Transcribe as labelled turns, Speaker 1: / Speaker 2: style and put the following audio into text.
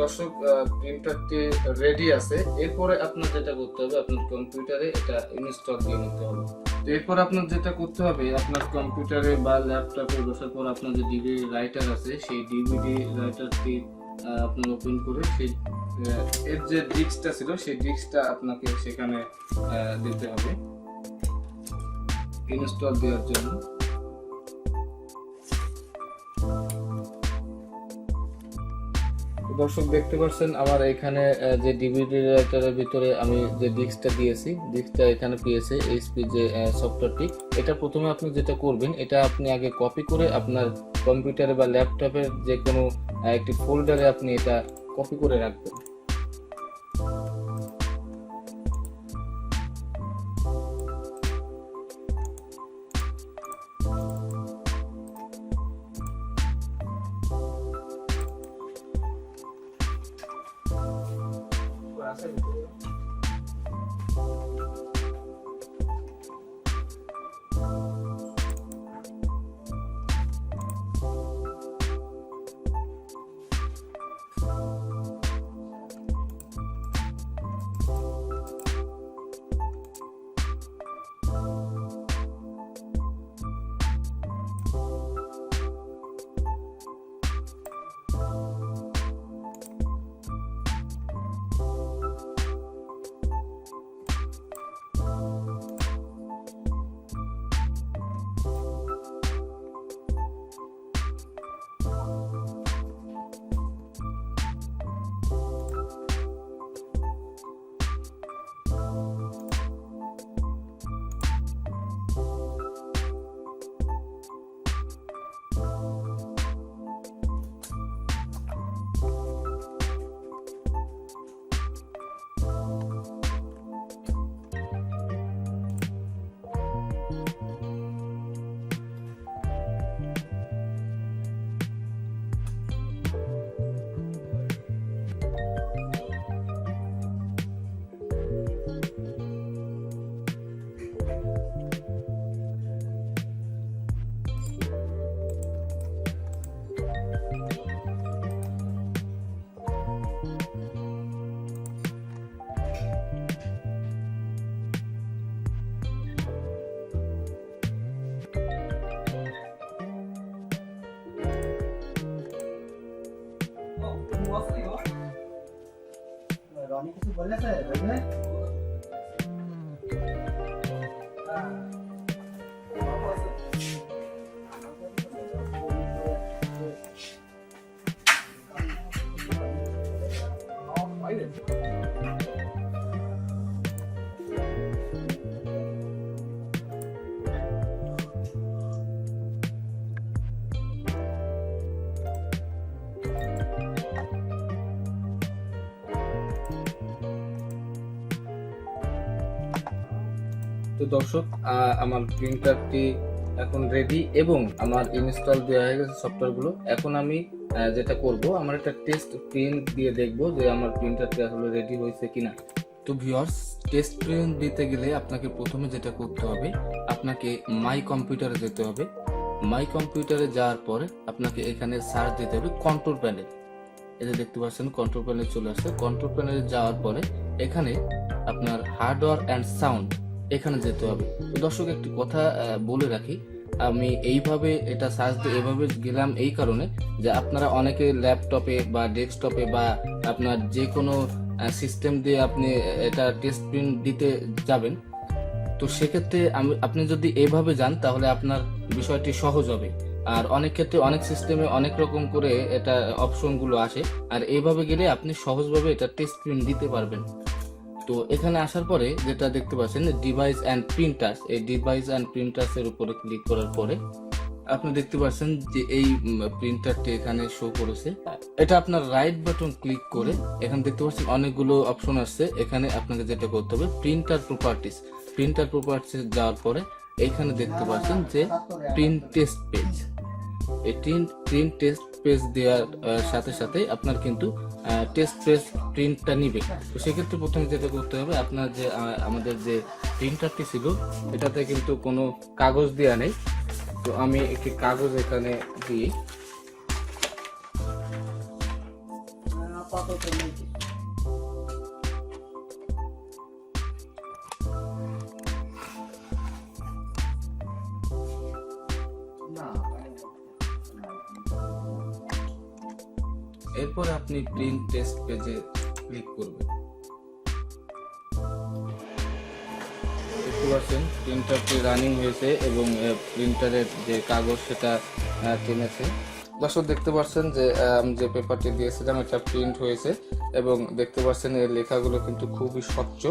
Speaker 1: দর্শক, প্রিন্টারটি রেডি আছে। এরপরে আপনার যেটা করতে হবে, আপনার কম্পিউটারে এটা ইনস্টল দিয়ে নিতে হবে। তো এরপর আপনার যেটা করতে হবে, আপনার কম্পিউটারে বা ল্যাপটপে বসার পর আপনার যে ডিভিডি রাইটার আছে, সেই ডিভিডি রাইটারটি আপনার ওপেন করে সেই এর যে ডিস্কটা ছিল সেই ডিস্কটা আপনাকে সেখানে দিতে হবে ইনস্টল দেওয়ার জন্য। দর্শক দেখতে পাচ্ছেন আমার এখানে যে ডিভিডি রাইটারের ভিতরে আমি যে ডিস্কটা দিয়েছি, ডিস্কটা এখানে পেয়েছে এইচপি যে সফটওয়্যারটি। এটা প্রথমে আপনি যেটা করবেন, এটা আপনি আগে কপি করে আপনার কম্পিউটারে বা ল্যাপটপের যে কোনো একটি ফোল্ডারে আপনি এটা কপি করে রাখবেন।
Speaker 2: রনি কিছু বলেছে বুঝলে?
Speaker 1: তো দর্শক, আমার প্রিন্টারটি এখন রেডি এবং আমার ইনস্টল দেওয়া হয়ে গেছে সফটওয়্যারগুলো। এখন আমি যেটা করব, আমার একটা টেস্ট প্রিন্ট দিয়ে দেখব যে আমার প্রিন্টারটি আসলে রেডি হয়েছে কিনা। তো ভিউয়ার্স, টেস্ট প্রিন্ট দিতে গেলে আপনাকে প্রথমে যেটা করতে হবে, আপনাকে মাই কম্পিউটারে যেতে হবে। মাই কম্পিউটারে যাওয়ার পরে আপনাকে এখানে সার্চ দিতে হবে কন্ট্রোল প্যানেল। এই যে দেখতে পাচ্ছেন কন্ট্রোল প্যানেল চলে আসছে। কন্ট্রোল প্যানেলে যাওয়ার পরে এখানে আপনার হার্ডওয়্যার অ্যান্ড সাউন্ড এখানে যেতে হবে। তো দর্শক, একটি কথা বলে রাখি, আমি এইভাবে এটা সার্চ দিয়ে এভাবে গেলাম এই কারণে যে আপনারা অনেকে ল্যাপটপে বা ডেস্কটপে বা আপনার যে কোনো সিস্টেম দিয়ে আপনি এটা টেস্ট প্রিন্ট দিতে যাবেন। তো সেক্ষেত্রে আপনি যদি এইভাবে যান তাহলে আপনার বিষয়টি সহজ হবে। আর অনেক ক্ষেত্রে অনেক সিস্টেমে অনেক রকম করে এটা অপশনগুলো আসে, আর এইভাবে গেলে আপনি সহজভাবে এটা টেস্ট প্রিন্ট দিতে পারবেন। তো এখানে আসার পরে যেটা দেখতে পাচ্ছেন ডিভাইস অ্যান্ড প্রিন্টার্স, এই ডিভাইস অ্যান্ড প্রিন্টার্স এর উপরে ক্লিক করার পরে আপনি দেখতে পাচ্ছেন যে এই প্রিন্টারটি এখানে শো করেছে। এটা আপনার রাইট বাটন ক্লিক করে এখানে দেখতে পাচ্ছেন অনেকগুলো অপশন আসছে। এখানে আপনাকে যেটা করতে হবে, প্রিন্টার প্রপার্টিস, প্রিন্টার প্রপার্টিস যাওয়ার পরে এখানে দেখতে পাচ্ছেন যে প্রিন্ট টেস্ট পেজ। এই প্রিন্ট টেস্ট পেজ দেওয়ার সাথে সাথে আপনার কিন্তু টেস্ট পেজ প্রিন্টটা নিবে। তো সেক্ষেত্রে প্রথমে যেটা করতে হবে, আপনার যে আমাদের যে প্রিন্টারটি ছিল এটাতে কিন্তু কোনো কাগজ দেওয়া নেই। তো আমি একটি কাগজ এখানে দিই।
Speaker 2: আপাতত নেই কিছু। না,
Speaker 1: এরপর আপনি প্রিন্ট টেস্ট পেজে ক্লিক করবেন। দেখতে পাচ্ছেন প্রিন্টারটি রানিং হয়েছে এবং প্রিন্টারের যে কাগজ সেটা টেনেছে। দর্শক দেখতে পাচ্ছেন যে আমি যে পেপারটি দিয়েছিলাম এটা প্রিন্ট হয়েছে এবং দেখতে পাচ্ছেন এর লেখাগুলো কিন্তু খুবই স্বচ্ছ।